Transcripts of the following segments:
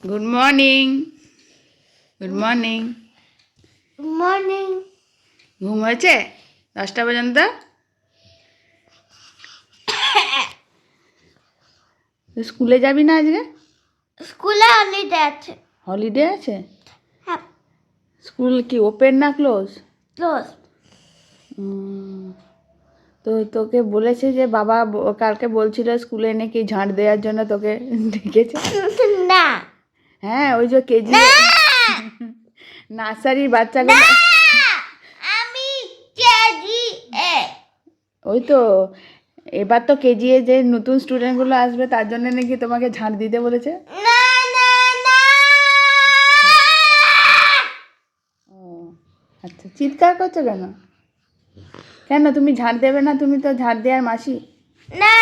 Good morning. Good morning. Morning. ঘুম হয়েছে 10টা পর্যন্ত? স্কুলে যাবি না আজকে? স্কুলে হলিডে আছে। হলিডে আছে? হ্যাঁ, স্কুল কি ওপেন না ক্লোজ? ক্লোজ। তো তোকে বলেছে যে বাবা কালকে বলছিল স্কুলে নাকি ঝাঁট দেওয়ার জন্য তোকে ডেকেছে? না, হ্যাঁ, ওই যে কেজি নার্সারির বাচ্চাগুলো। আমি কেজি এ। ওই তো এবার তো কেজি এ যে নতুন স্টুডেন্টগুলো আসবে তার জন্য নাকি তোমাকে ঝাঁট দিতে বলেছে। না না না। ও আচ্ছা, চিৎকার করছো কেন? কেন তুমি ঝাঁট দেবে না? তুমি তো ঝাঁট দেওয়ার মাসি। না,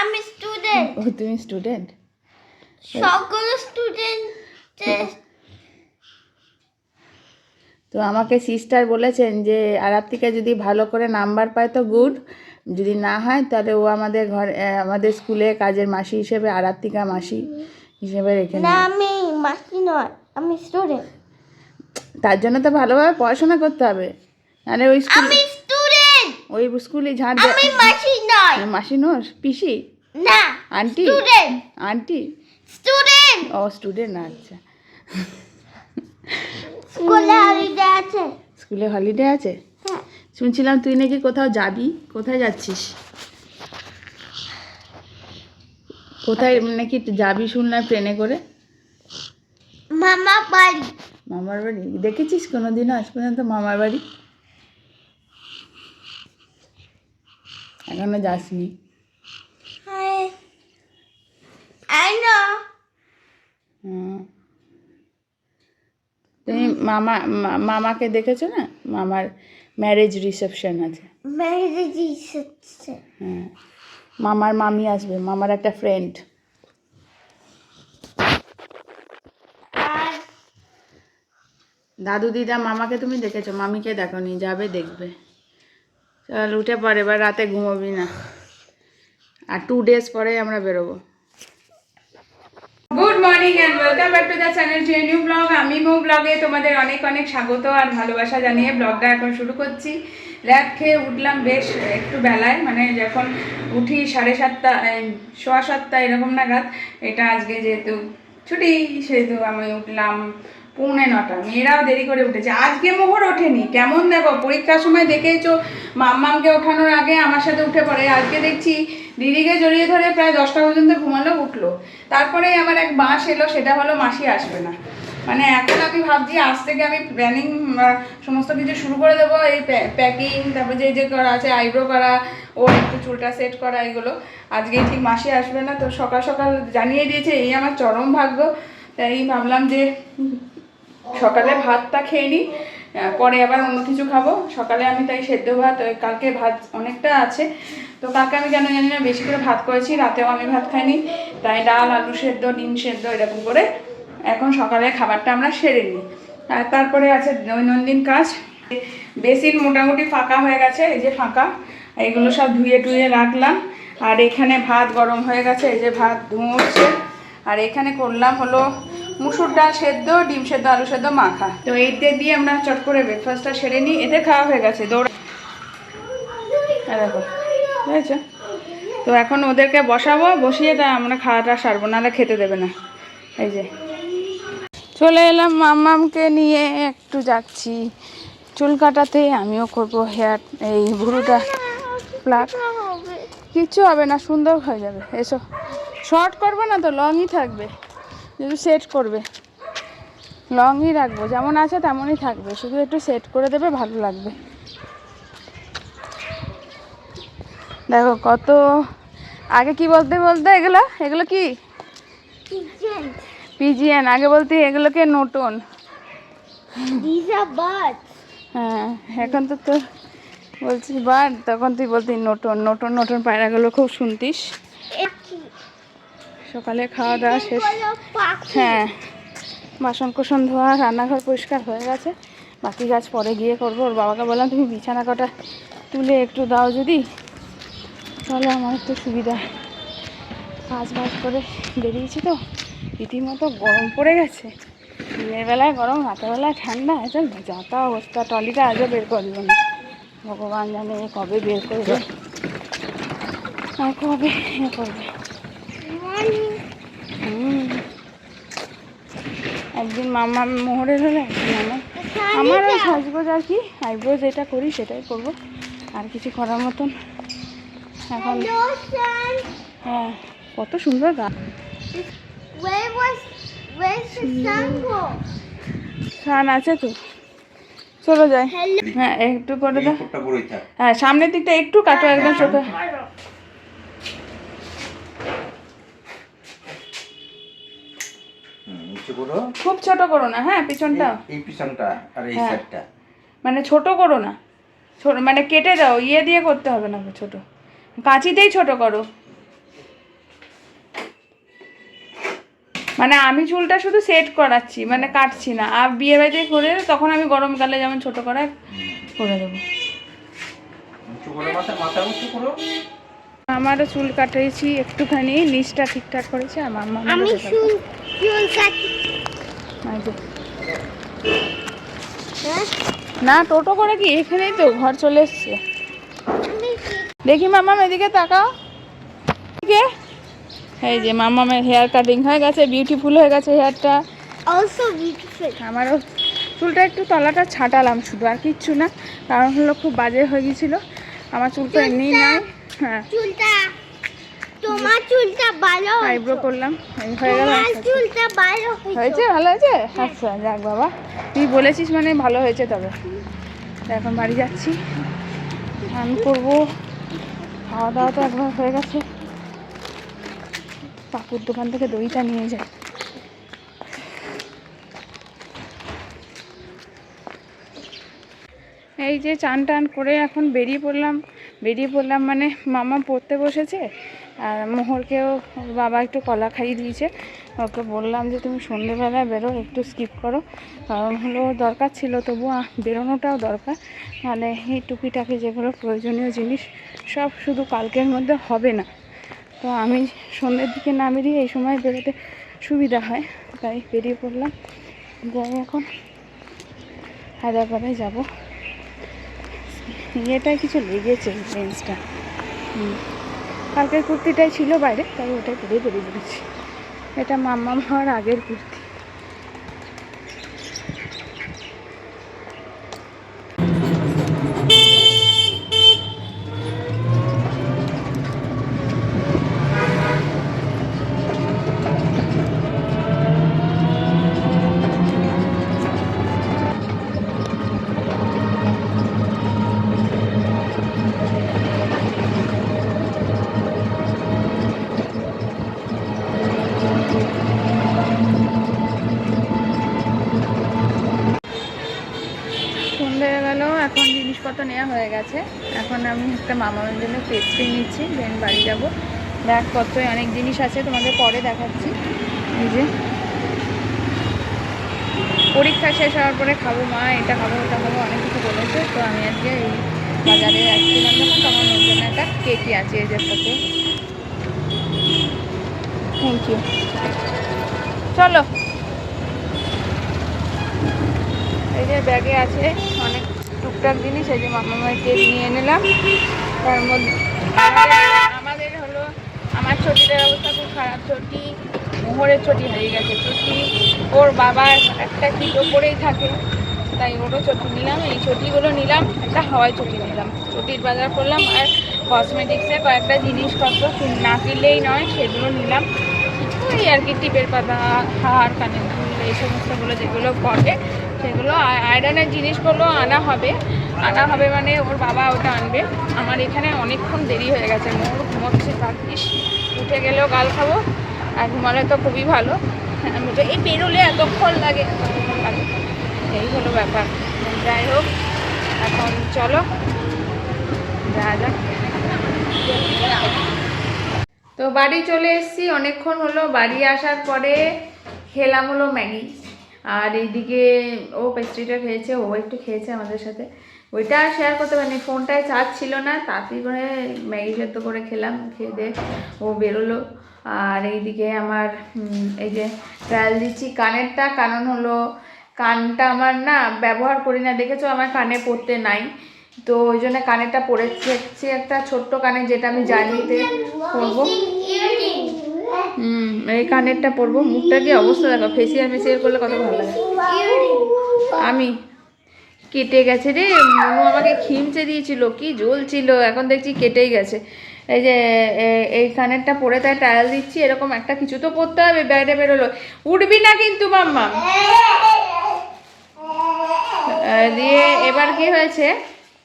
আমি স্টুডেন্ট। ও তুমি স্টুডেন্ট? সকল স্টুডেন্ট। তো আমাকে সিস্টার বলেছেন যে আরাত্রিকা যদি ভালো করে নাম্বার পায় তো গুড, যদি না হয় তাহলে ও আমাদের ঘর আমাদের স্কুলে কাজের মাসি হিসেবে আরাত্রিকা মাসি হিসেবে রেখে না, নেবে। আমি মাসি নয়, আমি স্টুডেন্ট। তার জন্য তো ভালোভাবে পড়াশোনা করতে হবে, নাহলে ওই স্কুল আমি স্টুডেন্ট। ওই স্কুলে ঝাঁট আমি মাসি নয়। মাসি নোস পিসি না, আন্টি স্টুডেন্ট। Aunty student. ও স্টুডেন্ট, আচ্ছা। স্কুলে হলিডে আছে। স্কুলে হলিডে আছে? হ্যাঁ, শুনছিলাম তুই নাকি কোথাও যাবি, কোথায় যাচ্ছিস? কোথায় নাকি যাবি শুনলাম ট্রেনে করে? মামা বাড়ি। মামার বাড়ি? দেখেছিস কোনোদিনও আজ পর্যন্ত মামার বাড়ি? এখনো যাসনি? I know. হুম। তুমি মামাকে দেখেছো না? মামার ম্যারেজ রিসেপশন আছে। Marriage. হ্যাঁ, মামার মামি আসবে, মামার একটা ফ্রেন্ড। আর দাদু দিদা মামাকে তুমি দেখেছো, মামিকে দেখোনি, যাবে দেখবে। চল উঠে পড়ে, এবার রাতে ঘুমোবি না, আর 2 days পরে আমরা বেরোবো। Good morning and welcome back to the channel to new blog. আমি মো ব্লগে তোমাদের অনেক অনেক স্বাগত আর ভালোবাসা জানিয়ে ব্লগটা এখন শুরু করছি। ল্যাব খেয়ে উঠলাম বেশ একটু বেলায়, মানে যখন উঠি 7:30 7:15 এরকম নাগাদ। এটা আজকে যেহেতু ছুটি সেহেতু আমি উঠলাম 8:45। মেয়েরাও দেরি করে উঠেছে, আজকে মোহর ওঠেনি। কেমন দেখো, পরীক্ষার সময় দেখেইছো মাম্মামকে ওঠানোর আগে আমার সাথে উঠে পড়ে, আজকে দেখছি দিদিকে জড়িয়ে ধরে প্রায় 10টা পর্যন্ত ঘুমালো, উঠলো। তারপরে আমার এক বাস এলো, সেটা হলো মাসি আসবে না। মানে এখন আমি ভাবছি আজ থেকে আমি প্ল্যানিং সমস্ত কিছু শুরু করে দেবো, এই প্যাকিং, তারপর যে করা আছে আইব্রো করা, ও একটু চুলটা সেট করা, এগুলো। আজকেই ঠিক মাসি আসবে না, তো সকাল সকাল জানিয়ে দিয়েছে, এই আমার চরম ভাগ্য। তাই ভাবলাম যে সকালে ভাতটা খেয়ে নিই, পরে আবার অন্য কিছু খাবো। সকালে আমি তাই সেদ্ধ ভাত, কালকে ভাত অনেকটা আছে, তো কালকে আমি কেন জানি না বেশি করে ভাত করেছি, রাতেও আমি ভাত খাইনি, তাই ডাল আলু সেদ্ধ ডিম সেদ্ধ এরকম করে এখন সকালে খাবারটা আমরা সেরে নিই। আর তারপরে আছে দৈনন্দিন কাজ। বেসিন মোটামুটি ফাঁকা হয়ে গেছে, এই যে ফাঁকা, এইগুলো সব ধুয়ে টুয়ে রাখলাম। আর এখানে ভাত গরম হয়ে গেছে, এই যে ভাত ধুঁচ্ছে। আর এখানে করলাম হলো মুসুর ডাল সেদ্ধ, ডিম সেদ্ধ, আলু সেদ্ধ মাখা। তো এইতে দিয়ে আমরা চট করে ব্রেকফাস্টটা সেরে নিই। এতে খাওয়া হয়ে গেছে, দৌড়া দেখো, বুঝেছো? তো এখন ওদেরকে বসাবো, বসিয়ে তা আমরা খাওয়াটা সারবো, নাহলে খেতে দেবে না। এই যে চলে এলাম মাম্মামকে নিয়ে, একটু যাচ্ছি চুল কাটাতে, আমিও করবো হেয়ার, এই ভুরুটা প্লাক। কিচ্ছু হবে না, সুন্দর হয়ে যাবে। এসো, শর্ট করবে না তো, লংই থাকবে, যদি সেট করবে লংই রাখবো, যেমন আছে তেমনই থাকবে, শুধু একটু সেট করে দেবে, ভালো লাগবে। দেখো কত আগে কি বলতে বলতে, এগুলো এগুলো কি পিজিএন, আগে বলতে এগুলোকে নতুন। হ্যাঁ, এখন তো তোর বলছিস বাদ, তখন তুই বলতি নতুন নতুন নতুন পায়রাগুলো খুব শুনতিস। সকালে খাওয়া দাওয়া শেষ, হ্যাঁ, বাসন কোসন ধোয়া, রান্নাঘর পরিষ্কার হয়ে গেছে, বাকি কাজ পরে গিয়ে করবো। ওর বাবাকে বললাম তুমি বিছানা কটা তুলে একটু দাও যদি, তাহলে আমার একটু সুবিধা। কাজ বাজ করে বেরিয়েছি তো, রীতিমতো গরম পড়ে গেছে। দিনের বেলায় গরম, রাতেরবেলায় ঠান্ডা, এটা যাতা অবস্থা। ট্রলিটা আজও বের করলো না, ভগবান জানে কবে বের করবে আর কবে এ করবে। একদিন মামা মোহরের হলে একদিন আমার ওই সাজগোজ আর কি, আইব্রো যেটা করি সেটাই করব, আর কিছু করার মতন এখন। হ্যাঁ, কত সুন্দর গাছ। সান আছে তো, চলো যাই। হ্যাঁ একটু করে দাও। হ্যাঁ সামনের দিকটা একটু কাটো, একদম চোখে। খুব ছোট করো না, হ্যাঁ পিছনটা, এই পিছনটা আর এই সাইডটা মানে ছোট করো না, ছোট মানে কেটে দাও, ইয়ে দিয়ে করতে হবে না, ছোট কাঁচিতেই ছোট করো। মানে আমি চুলটা শুধু সেট করাচ্ছি, মানে কাটছি না। আর বিয়ে বাড়িতে করে তখন আমি গরমকালে যেমন ছোট করায় করে দেবো। আমারও চুল কাটিয়েছি একটুখানি, নিচটা ঠিকঠাক করেছি। আর মাম্মা আমি চুল কাটি না, টোটো করে কি এখানেই তো ঘর চলে এসছে। দেখি মাম্মা এদিকে তাকাও। এই যে মাম্মামের হেয়ার কাটিং হয়ে গেছে, বিউটিফুল হয়ে গেছে হেয়ারটা। Also beautiful. আমারও চুলটা একটু তলাটা ছাঁটালাম শুধু, আর কিচ্ছু না। কারণ হলো খুব বাজে হয়ে গেছিলো আমার চুল তো এমনি নাই। হ্যাঁ চুলটা, তোমার চুলটা ভালো আইব্রো করলাম, হয়ে গেল। চুলটা ভালো হয়েছে, ভালো হয়েছে। আচ্ছা যাক বাবা, তুই বলেছিস মানে ভালো হয়েছে। তবে এখন বাড়ি যাচ্ছি, আমি করবো। খাওয়া দাওয়া তো একবার হয়ে গেছে। পাপুর দোকান থেকে দইটা নিয়ে যাই। এই যে চান টান করে এখন বেরিয়ে পড়লাম মানে মামা পড়তে বসেছে, আর মোহরকেও বাবা একটু কলা খাইয়ে দিয়েছে। ওকে বললাম যে তুমি সন্ধেবেলায় বেরো, একটু স্কিপ করো, কারণ হলো দরকার ছিল, তবু বেরোনোটাও দরকার। মানে এই টুকিটাকি যেগুলো প্রয়োজনীয় জিনিস সব শুধু কালকের মধ্যে হবে না। তো আমি সন্ধ্যের দিকে না বেরিয়ে এই সময় বেরোতে সুবিধা হয়, তাই বেরিয়ে পড়লাম। যাই এখন হায়দ্রাবাদে যাবো। ইয়েটায় কিছু লেগেছে লেন্সটা, কালকের কুর্তিটাই ছিল বাইরে, তাই ওটাই পরে বেরিয়ে পড়েছি। এটা মাম্মা হওয়ার আগের কুর্তি। এখন জিনিসপত্র নেওয়া হয়ে গেছে। এখন আমি একটা মামার জন্য পেস্ট্রি নিচ্ছি, দেন বাড়ি যাবো। ব্যাগপত্রে অনেক জিনিস আছে, তোমাদের পরে দেখাচ্ছি। এই যে পরীক্ষা শেষ হওয়ার পরে খাবো, মা এটা খাবো ওটা খাবো অনেক কিছু বলেছে। তো আমি আজকে এই বাজারে আসছিলাম যখন, তখন ওর জন্য একটা কেকই আছে, এই যে সাথে। Thank you. চলো, এই যে ব্যাগে আছে অনেক টুকটাক জিনিস। এই যে মামার কেক নিয়ে নিলাম। তার মধ্যে আমাদের হলো, আমার ছটিটার অবস্থা খুব খারাপ। ছটি মোহরের ছটি হারিয়ে গেছে। ছটি ওর বাবা একটা কিটো করেই থাকে, তাই ওরও ছটি নিলাম। এই ছটিগুলো নিলাম, একটা হাওয়াই ছটি নিলাম। ছটির বাজার করলাম, আর কসমেটিক্সের কয়েকটা জিনিসপত্র না কিনলেই নয়, সেগুলো নিলাম। ওই আর কি টিপের পাতা, হার, কানের দুল, এই সমস্তগুলো যেগুলো পড়ে সেগুলো। আয়রনের জিনিসগুলো আনা হবে মানে ওর বাবা ওটা আনবে। আমার এখানে অনেকক্ষণ দেরি হয়ে গেছে, মোর ঘুমোচ্ছে, ভাগ্যিস উঠে গেলেও গাল খাবো, আর ঘুমালে তো খুবই ভালো। এই বেরোলে এতক্ষণ লাগে, এই হলো ব্যাপার। যাই হোক, এখন চলো যা যাক। তো বাড়ি চলে এসেছি, অনেকক্ষণ হলো। বাড়ি আসার পরে খেলাম হলো ম্যাগি, আর এইদিকে ও পেস্ট্রিটা খেয়েছে, ও একটু খেয়েছে আমাদের সাথে। ওইটা আর শেয়ার করতে পারিনি, ফোনটায় চার্জ ছিল না। তাড়াতাড়ি করে ম্যাগি সেদ্ধ করে খেলাম। খেয়ে দিয়ে ও বেরোলো। আর এইদিকে আমার এই যে ট্রায়াল দিচ্ছি কানেরটা, কারণ হলো কানটা আমার না ব্যবহার করি না, দেখেছো আমার কানে পড়তে নাই, তো ওই জন্য কানেরটা পরেছি একটা ছোট্ট কানে, যেটা আমি জার্নিতে পরবো। এই কানেরটা পরবো। মুখটা কি অবস্থা দেখো, ফেসিয়াল মেসিয়াল করলে কত ভালো লাগে। আমি কেটে গেছে রে, মনু আমাকে খিমচে দিয়েছিল, কি জ্বলছিল, এখন দেখছি কেটেই গেছে। এই যে এই কানেরটা পরে তাই ট্রায়াল দিচ্ছি, এরকম একটা কিছু তো পরতে হবে, বাইরে বেরোলো। উঠবি না কিন্তু মাম্মা। দিয়ে এবার কি হয়েছে,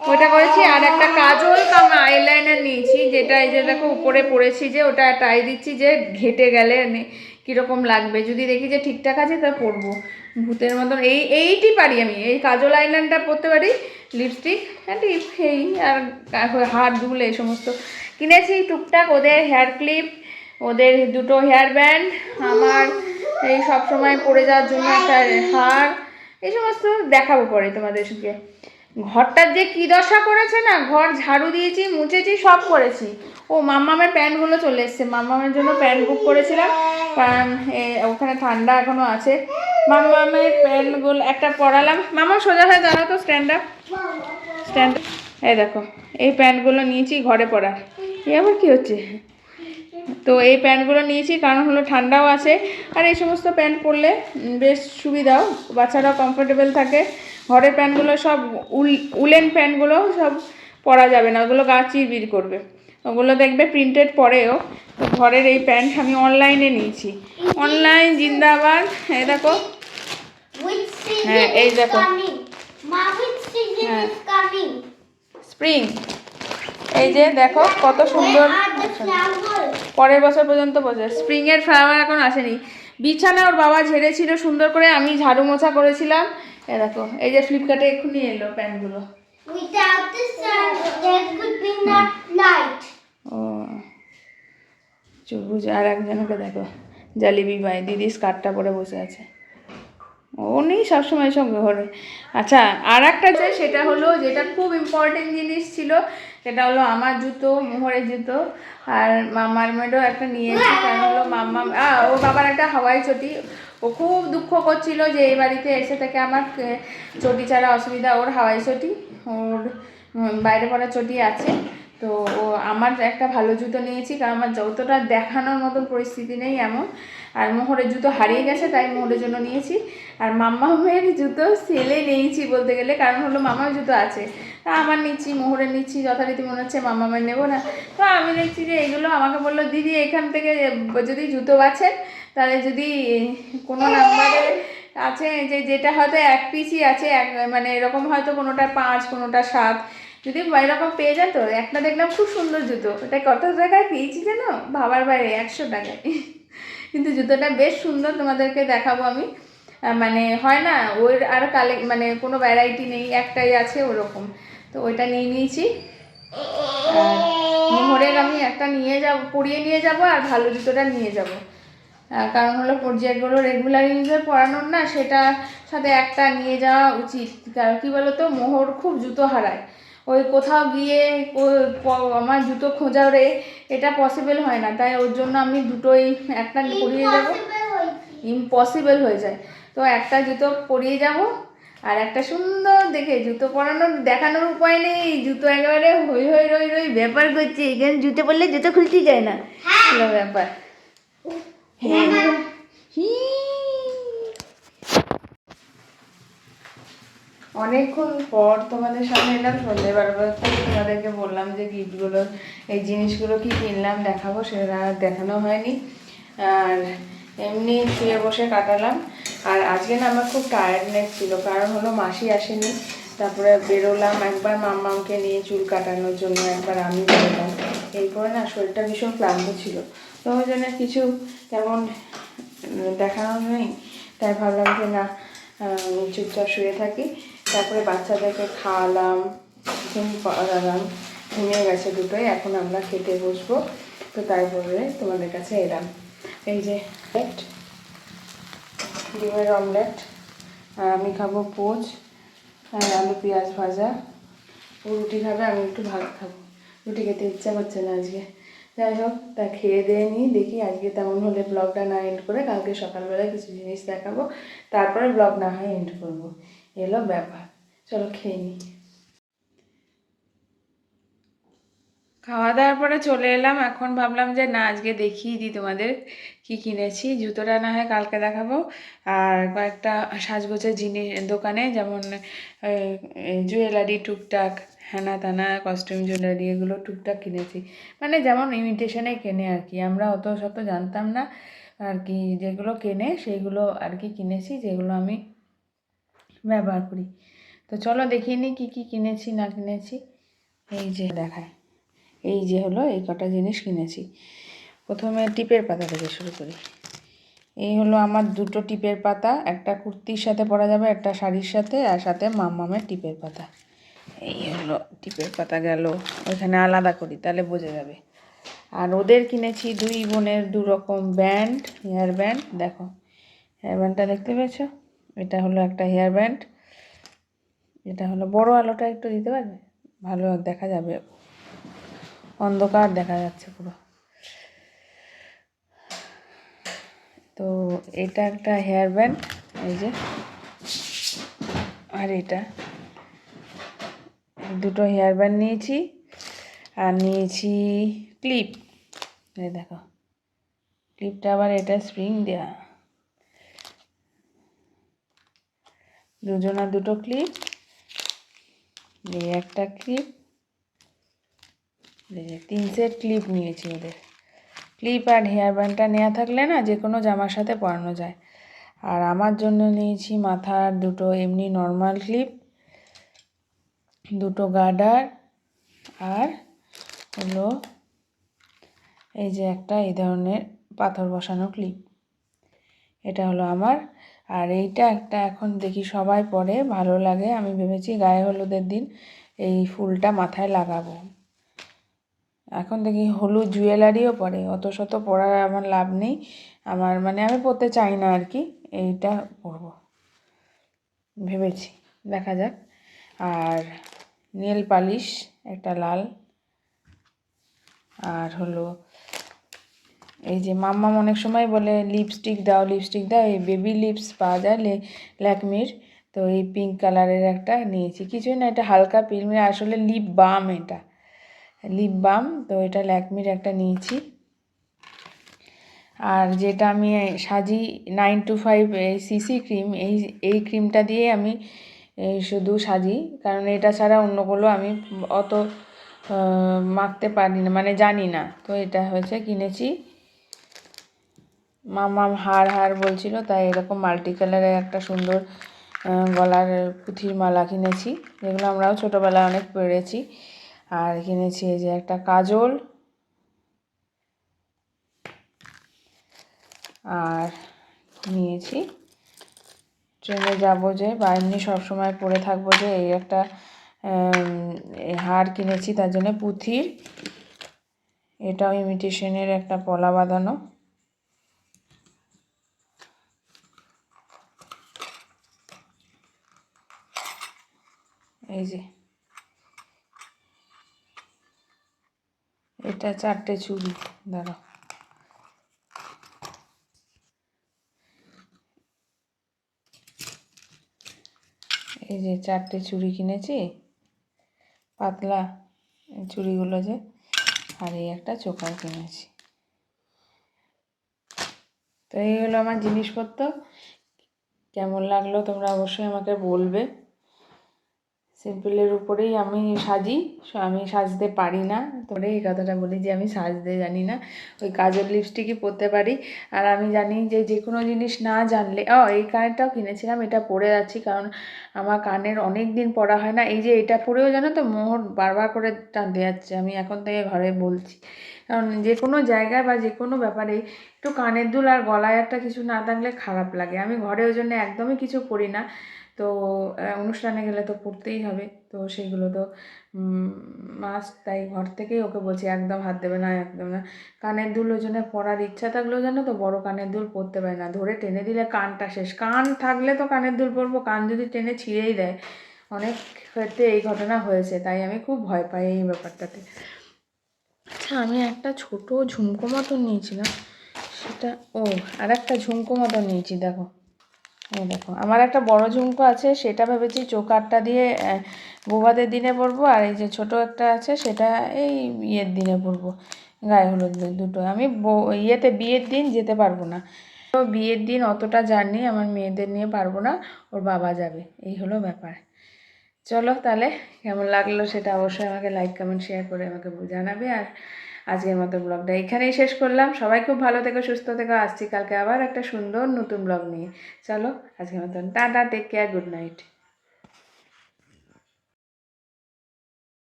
ওটা করেছি, আর একটা কাজল কাম আইলাইনার নিয়েছি, যেটা এই যে দেখো উপরে পরেছি, যে ওটা ট্রাই দিচ্ছি যে ঘেটে গেলে কীরকম লাগবে, যদি দেখি যে ঠিকঠাক আছে তা পরবো। ভূতের মতন এইটি পারি আমি, এই কাজল আইলাইনারটা পরতে পারি, লিপস্টিক টিপ, এই আর হাত দুল এই সমস্ত কিনেছি টুকটাক। ওদের হেয়ার ক্লিপ, ওদের দুটো হেয়ার ব্যান্ড, আমার এই সব সময় পরে যাওয়ার জন্য একটা হার, এই সমস্ত দেখাবো পরে তোমাদের সঙ্গে। ঘরটার যে কী দশা করেছে না, ঘর ঝাড়ু দিয়েছি, মুছেছি, সব করেছি। ও মাম্মামের প্যান্টগুলো চলে এসছে, মাম্মামের জন্য প্যান্ট বুক করেছিলাম, কারণ ওখানে ঠান্ডা এখনও আছে। মাম্মামের প্যান্টগুলো একটা পরালাম। মাম্মা সোজা হয়ে দাঁড়াও তো, স্ট্যান্ড আপ। এই দেখো এই প্যান্টগুলো নিয়েছি ঘরে পরার। এ আবার কী হচ্ছে, তো এই প্যান্টগুলো নিয়েছি কারণ হলো ঠান্ডাও আছে, আর এই সমস্ত প্যান্ট পরলে বেশ সুবিধাও, বাচ্চারাও কমফোর্টেবল থাকে। ঘরের প্যান্টগুলো সব উলেন প্যান্টগুলো সব পরা যাবে না, ওগুলো গা চিরবির করবে, ওগুলো দেখবে প্রিন্টেড পরেও। তো ঘরের এই প্যান্ট আমি অনলাইনে নিয়েছি, অনলাইন জিন্দাবাদ। এই দেখো, হ্যাঁ এই দেখো, হ্যাঁ স্প্রিং, এই যে দেখো কত সুন্দর, পরের বছর পর্যন্ত বোঝে। স্প্রিংয়ের ফ্লাওয়ার এখন আসেনি, বিছানা ওর বাবা ঝেড়েছিল সুন্দর করে, আমি ঝাড়ু মোছা করেছিলাম। এ দেখো এই যে ফ্লিপকার্টে এক্ষুনি এলো প্যান্টগুলো। ও চুবুজ, আর একজনকে দেখো জালিবি ভাই, দিদি স্কার্টটা পরে বসে আছে, ও নেই সবসময় সব ঘরে। আচ্ছা, আর একটা যে সেটা হলো, যেটা খুব ইম্পর্টেন্ট জিনিস ছিল, সেটা হলো আমার জুতো, মোহরের জুতো। আর মামার মেয়েরও একটা নিয়েছি, কারণ হলো মাম্মা ও বাবার একটা হাওয়াই চটি, ও খুব দুঃখ করছিল যে এই বাড়িতে এসে থেকে আমার চটি ছাড়া অসুবিধা, ওর হাওয়াই চটি, ওর বাইরে পড়া চটি আছে। তো ও আমার একটা ভালো জুতো নিয়েছি, কারণ আমার যতটা দেখানোর মতন পরিস্থিতি নেই এমন। আর মোহরের জুতো হারিয়ে গেছে, তাই মোহরের জন্য নিয়েছি। আর মাম্মামের জুতো সেলে নিয়েছি বলতে গেলে, কারণ হলো মামার জুতো আছে, তা আমার নিচ্ছি, মোহরের নিচ্ছি, যথারীতি মনে হচ্ছে মাম্মামের নেবো না। তো আমি দেখছি যে এগুলো, আমাকে বললো দিদি এখান থেকে যদি জুতো বাছেন, তাহলে যদি কোনো নাম্বারে আছে যে যেটা হয়তো এক পিসই আছে, মানে এরকম হয়তো কোনোটা 5 কোনোটা 7, যদি এরকম পেয়ে যান। তো একটা দেখলাম খুব সুন্দর জুতো, ওটা কত টাকায় পেয়েছি জানো, ভাবার বাইরে, 100 টাকায়। কিন্তু জুতোটা বেশ সুন্দর, তোমাদেরকে দেখাবো আমি। মানে হয় না ওর আর মানে কোনো ভ্যারাইটি নেই, একটাই আছে ওরকম, তো ওইটা নিয়ে নিয়েছি। আর মোহরের আমি একটা নিয়ে যাব, পরিয়ে নিয়ে যাব, আর ভালো জুতোটা নিয়ে যাব, কারণ হলো যেগুলো রেগুলার ইউজে পরানোর না, সেটার সাথে একটা নিয়ে যাওয়া উচিত। কারণ কী বলো তো, মোহর খুব জুতো হারায়, ওই কোথাও গিয়ে আমার জুতো খোঁজাও রে, এটা পসিবল হয় না, তাই ওর জন্য আমি দুটোই একটা পরিয়ে যাব, ইম্পসিবল হয়ে যায়। তো একটা জুতো পরিয়ে যাব, আর একটা সুন্দর দেখে জুতো পরানোর দেখানোর উপায় নেই, জুতো একেবারে হই হই রই রই ব্যাপার করছে, এখানে জুতো পরলে জুতো খুলতে যায় না, হলো ব্যাপার। হ্যাঁ অনেকক্ষণ পর তোমাদের সামনে এলাম, সন্ধ্যেবেলা তোমাদেরকে বললাম যে গিফটগুলো, এই জিনিসগুলো কি কিনলাম দেখাবো, সেটা দেখানো হয়নি। আর এমনি শুয়ে বসে কাটালাম। আর আজকে না আমার খুব টায়ার্ডনেস ছিল, কারণ হলো মাসি আসেনি, তারপরে বেরোলাম একবার মাম্মামকে নিয়ে চুল কাটানোর জন্য, একবার আমি বেরোলাম, এরপরে না শরীরটা ভীষণ ক্লান্ত ছিল, তো ওই জন্য কিছু তেমন দেখানো নেই, তাই ভাবলাম যে না চুপচাপ শুয়ে থাকি। তারপরে বাচ্চাদেরকে খাওয়ালাম, ঘুম পাড়ালাম, ঘুমিয়ে গেছে দুটোই, এখন আমরা খেতে বসবো। তো তারপরে তোমাদের কাছে এলাম। এই যে ডিমের অমলেট, আর আমি খাবো পোচ, আর আলু পেঁয়াজ ভাজা, ও রুটি খাবে, আমি একটু ভাত খাবো, রুটি খেতে ইচ্ছা করছে না আজকে, যাই হোক, তা খেয়ে দিয়ে নিই, দেখি আজকে তেমন হলে ব্লগটা না এন্ড করে কালকে সকালবেলায় কিছু জিনিস দেখাবো, তারপরে ব্লগ না হয় এন্ড করবো, এলো ব্যাপার। চলো খেয়ে নিই। খাওয়া দাওয়ার পরে চলে এলাম, এখন ভাবলাম যে না আজকে দেখিয়ে দিই তোমাদের কি কিনেছি। জুতোটা না হয় কালকে দেখাবো, আর কয়েকটা সাজগোজের জিনিস দোকানে, যেমন জুয়েলারি টুকটাক, হ্যানা তানা কস্টিউম জুয়েলারি, এগুলো টুকটাক কিনেছি, মানে যেমন ইমিটেশনে কেনে আর কি, আমরা অত শত জানতাম না আর কি, যেগুলো কেনে সেগুলো আর কি কিনেছি, যেগুলো আমি ব্যবহার করি। তো চলো দেখিয়ে নিই কী কী কিনেছি না কিনেছি। এই যে দেখায়, এই যে হলো এই কটা জিনিস কিনেছি। প্রথমে টিপের পাতা থেকে শুরু করি। এই হলো আমার দুটো টিপের পাতা, একটা কুর্তির সাথে পরা যাবে, একটা শাড়ির সাথে, আর সাথে মাম্মামের টিপের পাতা। এই হলো টিপের পাতা গেল, ওইখানে আলাদা করি তাহলে বোঝা যাবে। আর ওদের কিনেছি দুই বোনের দু রকম ব্যান্ড, হেয়ার ব্যান্ড। দেখো হেয়ার ব্যান্ডটা দেখতে পেয়েছো, এটা হলো একটা হেয়ার ব্যান্ড, এটা হলো বড় আলোটা একটু দিতে পারবে, ভালো দেখা যাবে, অন্ধকার দেখা যাচ্ছে পুরো। তো এটা একটা হেয়ার ব্যান্ড, এই যে, আর এটা দুটো হেয়ার ব্যান্ড নিয়েছি। আর নিয়েছি ক্লিপ, এই দেখো ক্লিপটা আবার এটা স্প্রিং দেওয়া, দুজনা দুটো ক্লিপ, এই একটা ক্লিপ, তিন সেট ক্লিপ নিয়েছি ওদের। ক্লিপ আর হেয়ার ব্যান্ডটা নেওয়া থাকলে না যে কোনো জামার সাথে পরানো যায়। আর আমার জন্য নিয়েছি মাথার দুটো এমনি নর্মাল ক্লিপ, দুটো গার্ডার, আর হলো এই যে একটা এই ধরনের পাথর বসানো ক্লিপ, এটা হলো আমার। আর এইটা একটা এখন দেখি সবাই পরে, ভালো লাগে, আমি ভেবেছি গায়ে হলুদের দিন এই ফুলটা মাথায় লাগাবো। এখন দেখি হলুদ জুয়েলারিও পরে, অত শত পরার আমার লাভ নেই, আমার মানে আমি পরতে চাই না আর কি, এইটা পরবো ভেবেছি, দেখা যাক। আর নেল পালিশ একটা লাল, আর হলো এই যে মাম্মা অনেক সময় বলে লিপস্টিক দাও লিপস্টিক দাও, এই বেবি লিপস পাওয়া যায় ল্যাকমির, তো এই পিঙ্ক কালারের একটা নিয়েছি, কিছুই না এটা হালকা পিলমে, আসলে লিপ বাম, এটা লিপ বাম, তো এটা ল্যাকমির একটা নিয়েছি। আর যেটা আমি সাজি 925 সিসি ক্রিম, এই ক্রিমটা দিয়ে আমি শুধু সাজি, কারণ এটা ছাড়া অন্যগুলো আমি অত মাখতে পারি না, মানে জানি না, তো এটা হয়েছে কিনেছি। মামাম হার বলছিল, তাই এরকম মাল্টি কালারের একটা সুন্দর গলার পুঁথির মালা কিনেছি, যেগুলো আমরাও ছোটোবেলায় অনেক পরেছি। আর কিনেছি এই যে একটা কাজল, আর নিয়েছি ট্রেনে যাবো যে বা এমনি সবসময় পরে থাকবো যে এই একটা হার কিনেছি, তার জন্য পুঁথির, এটাও ইমিটেশনের একটা পলা বাঁধানো। এই যে এটা 4টে চুড়ি, দাঁড়াও, এই যে 4টে চুড়ি কিনেছি, পাতলা চুড়িগুলো যে, আর এই একটা চোকার কিনেছি। তো এই হলো আমার জিনিসপত্র, কেমন লাগলো তোমরা অবশ্যই আমাকে বলবে। সিম্পলের উপরেই আমি সাজি, আমি সাজতে পারি না, তোরে এই কথাটা বলি যে আমি সাজতে জানি না, ওই কাজল লিপস্টিকই পরতে পারি। আর আমি জানি যে যে কোনো জিনিস না জানলে, এই কানেরটাও কিনেছিলাম, এটা পরে যাচ্ছি কারণ আমার কানের অনেক দিন পরা হয় না, এই যে এটা পরেও জানো তো মোহর বারবার করে টানতে যাচ্ছে, আমি এখন থেকে ঘরে বলছি, কারণ যে কোনো জায়গায় বা যে কোনো ব্যাপারে একটু কানের দুল আর গলায় একটা কিছু না থাকলে খারাপ লাগে, আমি ঘরে ওই জন্য একদমই কিছু পরি না, তো অনুষ্ঠানে গেলে তো পড়তেই হবে, তো সেগুলো তো মাস্ট, তাই ঘর থেকেই ওকে বলছি একদম হাত দেবে না, একদম না। কানের দুল ওই জন্য পরার ইচ্ছা থাকলেও জানো তো বড় কানের দুল পরতে পারে না, ধরে টেনে দিলে কানটা শেষ, কান থাকলে তো কানের দুল পরবো, কান যদি টেনে ছিঁড়েই দেয়, অনেক ক্ষেত্রে এই ঘটনা হয়েছে, তাই আমি খুব ভয় পাই এই ব্যাপারটাতে। আচ্ছা আমি একটা ছোট ঝুমকো মতন নিয়েছিলাম, সেটা আর একটা ঝুমকো মতন নিয়েছি দেখো। এই দেখো আমার একটা বড় ঝুমকো আছে, সেটা ভেবেছি চোকারটা দিয়ে বৌভাতের দিনে পরবো, আর এই যে ছোট একটা আছে সেটা এই ইয়ের দিনে পরবো, গায়ে হলুদ দুটো। আমি বিয়ের দিন যেতে পারবো না, তো বিয়ের দিন অতটা জার্নি আমার মেয়েদের নিয়ে পারবো না, ওর বাবা যাবে, এই হলো ব্যাপার। চলো তাহলে কেমন লাগলো সেটা অবশ্যই আমাকে লাইক কমেন্ট শেয়ার করে আমাকে জানাবে। আর আজকের মতো ব্লগটা এখানেই শেষ করলাম। সবাই খুব ভালো থেকো, সুস্থ থেকো। আসছি কালকে আবার একটা সুন্দর নতুন ব্লগ নিয়ে। চলো আজকের মতন tata, take care, good night.